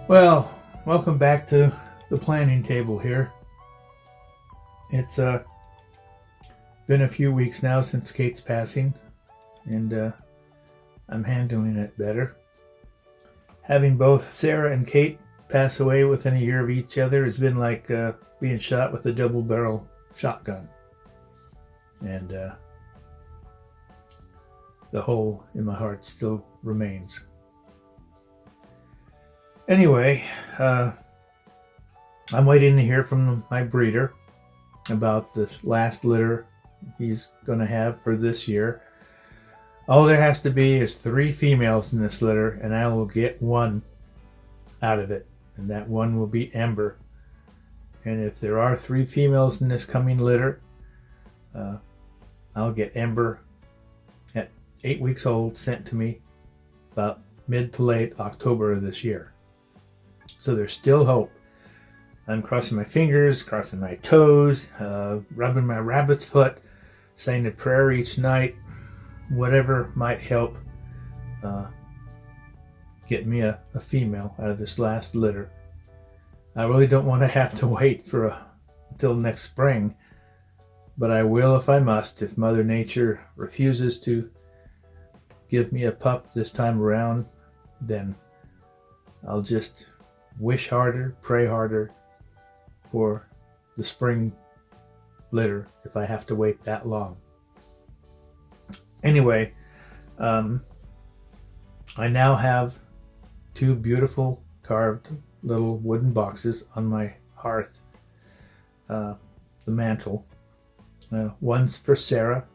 Well, welcome back to the planning table here. It's been a few weeks now since Kate's passing, and I'm handling it better. Having both Sarah and Kate pass away within a year of each other has been like being shot with a double-barrel shotgun. And the hole in my heart still remains. Anyway, I'm waiting to hear from my breeder about this last litter he's going to have for this year. All there has to be is 3 females in this litter, and I will get one out of it, and that one will be Ember. And if there are 3 females in this coming litter, I'll get Ember at 8 weeks old sent to me about mid to late October of this year. So there's still hope. I'm crossing my fingers, crossing my toes, rubbing my rabbit's foot, saying a prayer each night, whatever might help get me a female out of this last litter. I really don't want to have to wait until next spring, but I will if I must. If Mother Nature refuses to give me a pup this time around, then I'll just wish harder, pray harder for the spring litter if I have to wait that long. Anyway, I now have 2 beautiful carved little wooden boxes on my hearth, the mantle. One's for Sarah,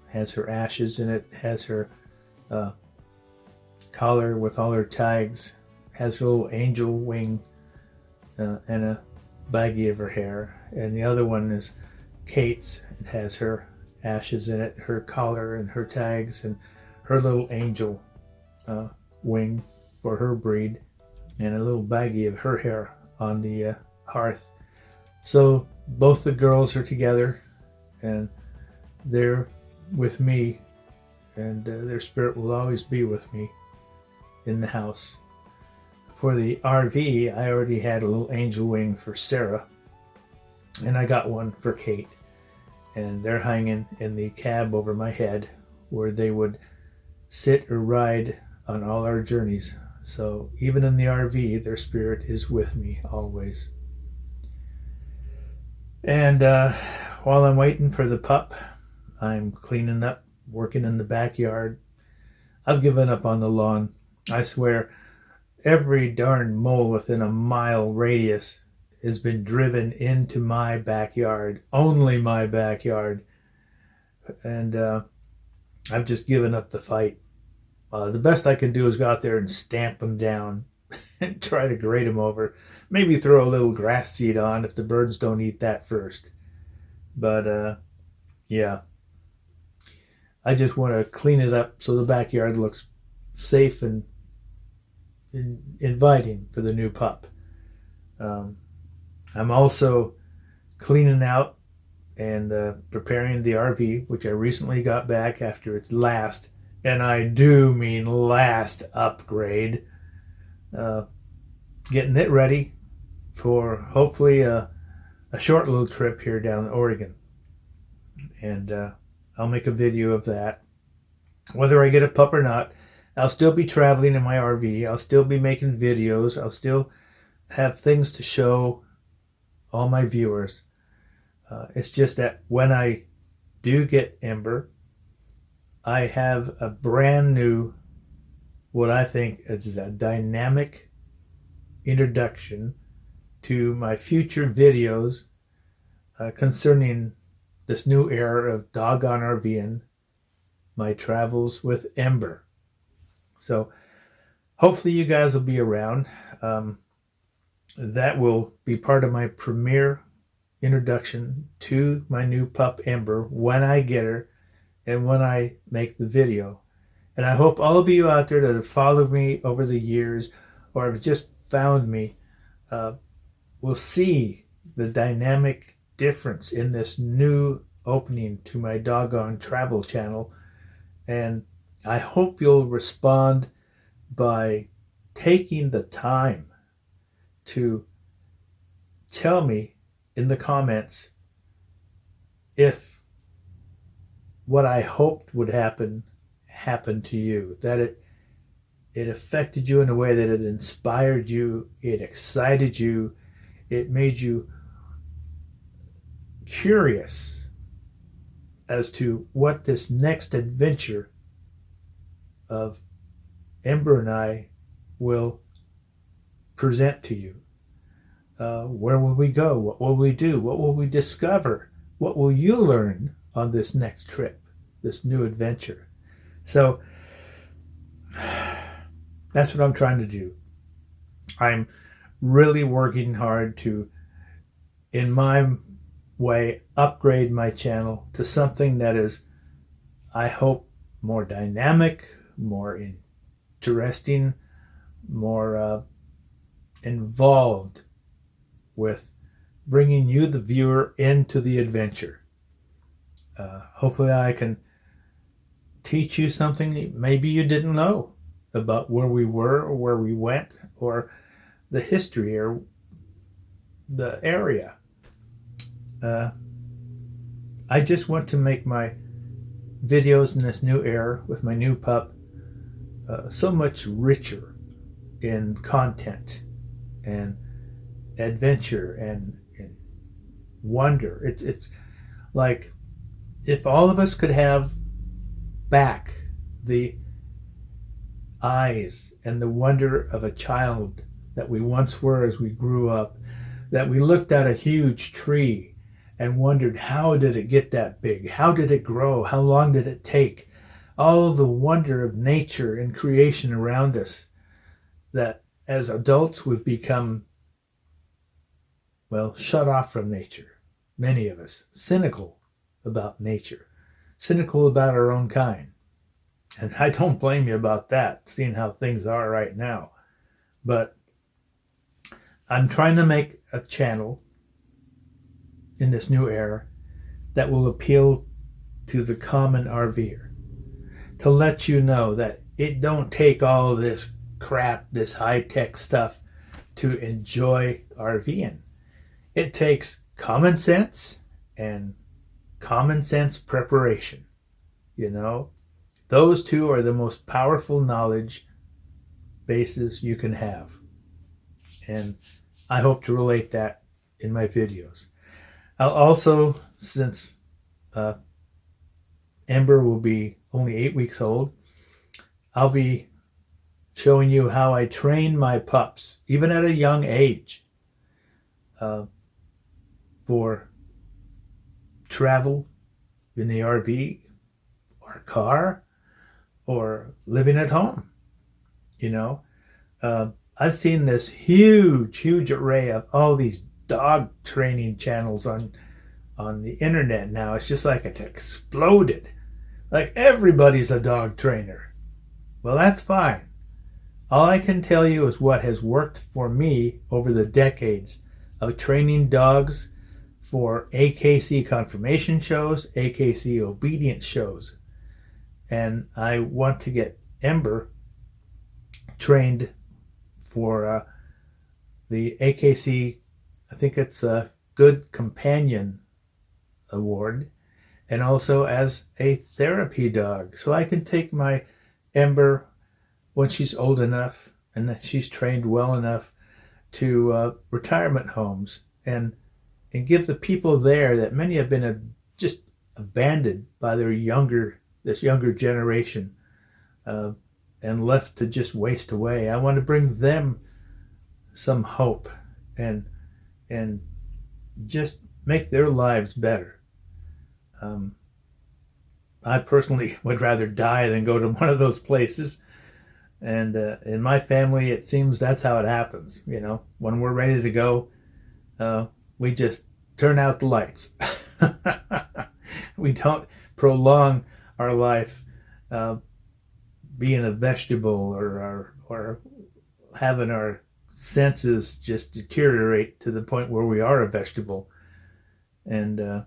has her ashes in it, has her collar with all her tags, has her little angel wing and a baggie of her hair. And the other one is Kate's. It has her ashes in it, her collar and her tags, and her little angel wing for her breed, and a little baggie of her hair on the hearth. So both the girls are together, and they're with me, and their spirit will always be with me in the house. For the RV, I already had a little angel wing for Sarah, and I got one for Kate. And they're hanging in the cab over my head where they would sit or ride on all our journeys. So even in the RV, their spirit is with me always. And while I'm waiting for the pup, I'm cleaning up, working in the backyard. I've given up on the lawn. I swear, every darn mole within a mile radius has been driven into my backyard, only my backyard. And I've just given up the fight. The best I can do is go out there and stamp them down and try to grate them over. Maybe throw a little grass seed on if the birds don't eat that first. But yeah, I just want to clean it up so the backyard looks safe and inviting for the new pup. I'm also cleaning out and preparing the RV, which I recently got back after its last, and I do mean last upgrade. Getting it ready for hopefully a short little trip here down to Oregon. And I'll make a video of that. Whether I get a pup or not, I'll still be traveling in my RV. I'll still be making videos. I'll still have things to show all my viewers. It's just that when I do get Ember, I have a brand new, what I think is a dynamic introduction to my future videos concerning this new era of Doggone RV'N, my travels with Ember. So hopefully you guys will be around. That will be part of my premiere introduction to my new pup Ember when I get her and when I make the video. And I hope all of you out there that have followed me over the years or have just found me will see the dynamic difference in this new opening to my doggone travel channel. And I hope you'll respond by taking the time to tell me in the comments if what I hoped would happen happened to you, that it affected you in a way that it inspired you, it excited you, it made you curious as to what this next adventure of Ember and I will present to you. Where will we go? What will we do? What will we discover? What will you learn on this next trip, this new adventure? So that's what I'm trying to do. I'm really working hard to, in my way, upgrade my channel to something that is, I hope, more dynamic, more interesting, more involved with bringing you, the viewer, into the adventure. Hopefully I can teach you something maybe you didn't know about where we were or where we went or the history or the area. I just want to make my videos in this new era with my new pup so much richer in content and adventure and wonder. It's like if all of us could have back the eyes and the wonder of a child that we once were as we grew up, that we looked at a huge tree and wondered, how did it get that big? How did it grow? How long did it take? All the wonder of nature and creation around us, that as adults we've become, well, shut off from nature. Many of us cynical about nature, cynical about our own kind. And I don't blame you about that, seeing how things are right now. But I'm trying to make a channel in this new era that will appeal to the common RVer, to let you know that it don't take all this crap, this high-tech stuff to enjoy RVing. It takes common sense and common sense preparation. You know, those two are the most powerful knowledge bases you can have. And I hope to relate that in my videos. I'll also, since Ember will be only 8 weeks old, I'll be showing you how I train my pups, even at a young age, for travel in the RV or car or living at home. You know, I've seen this huge array of all these dog training channels on the internet now. It's just like it's exploded. Like everybody's a dog trainer. Well, that's fine. All I can tell you is what has worked for me over the decades of training dogs for AKC conformation shows, AKC obedience shows. And I want to get Ember trained for the AKC, I think it's a Good Companion Award, and also as a therapy dog. So I can take my Ember when she's old enough and that she's trained well enough to retirement homes and give the people there, that many have been just abandoned by this younger generation and left to just waste away. I want to bring them some hope and just make their lives better. I personally would rather die than go to one of those places. And in my family, it seems that's how it happens. You know, when we're ready to go, we just turn out the lights. We don't prolong our life being a vegetable or having our senses just deteriorate to the point where we are a vegetable. And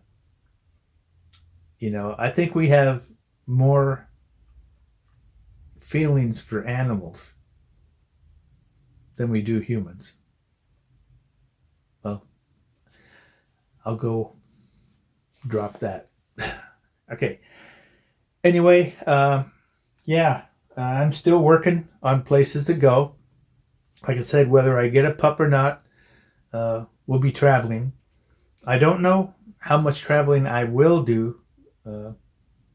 you know, I think we have more feelings for animals than we do humans. well, I'll go drop that. Okay. Anyway, yeah, I'm still working on places to go. Like I said, whether I get a pup or not, we'll be traveling. I don't know how much traveling I will do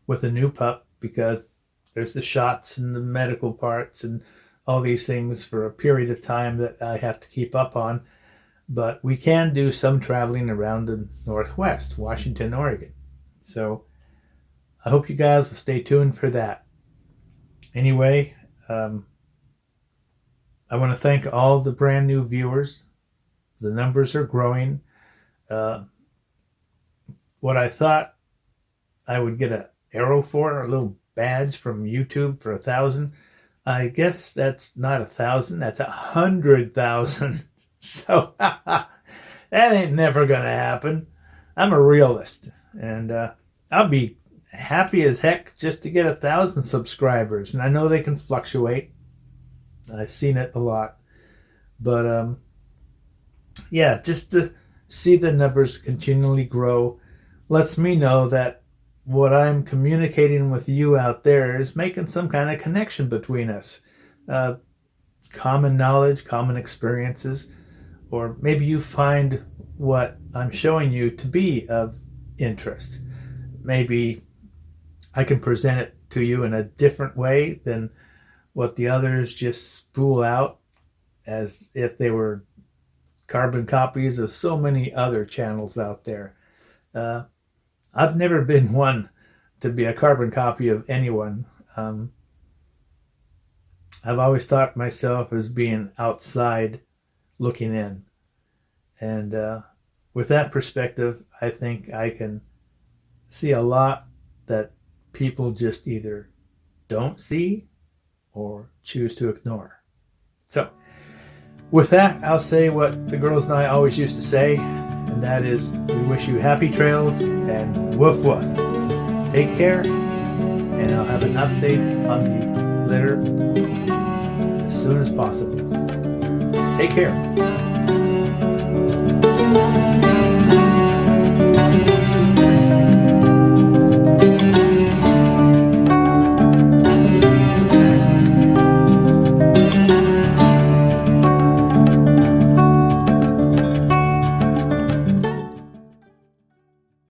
with a new pup, because there's the shots and the medical parts and all these things for a period of time that I have to keep up on. But we can do some traveling around the Northwest, Washington, Oregon. So I hope you guys will stay tuned for that. Anyway, I want to thank all the brand new viewers. The numbers are growing. What I thought I would get an arrow for, a little badge from YouTube for 1,000. I guess that's not 1,000, that's 100,000. So that ain't never gonna happen. I'm a realist, and I'll be happy as heck just to get 1,000 subscribers. And I know they can fluctuate. I've seen it a lot, but yeah, just to see the numbers continually grow lets me know that what I'm communicating with you out there is making some kind of connection between us. Common knowledge, common experiences, or maybe you find what I'm showing you to be of interest. Maybe I can present it to you in a different way than what the others just spool out as if they were carbon copies of so many other channels out there. I've never been one to be a carbon copy of anyone. I've always thought myself as being outside looking in. And with that perspective, I think I can see a lot that people just either don't see or choose to ignore. So with that, I'll say what the girls and I always used to say, and that is, we wish you happy trails and woof woof. Take care, and I'll have an update on the litter as soon as possible. Take care.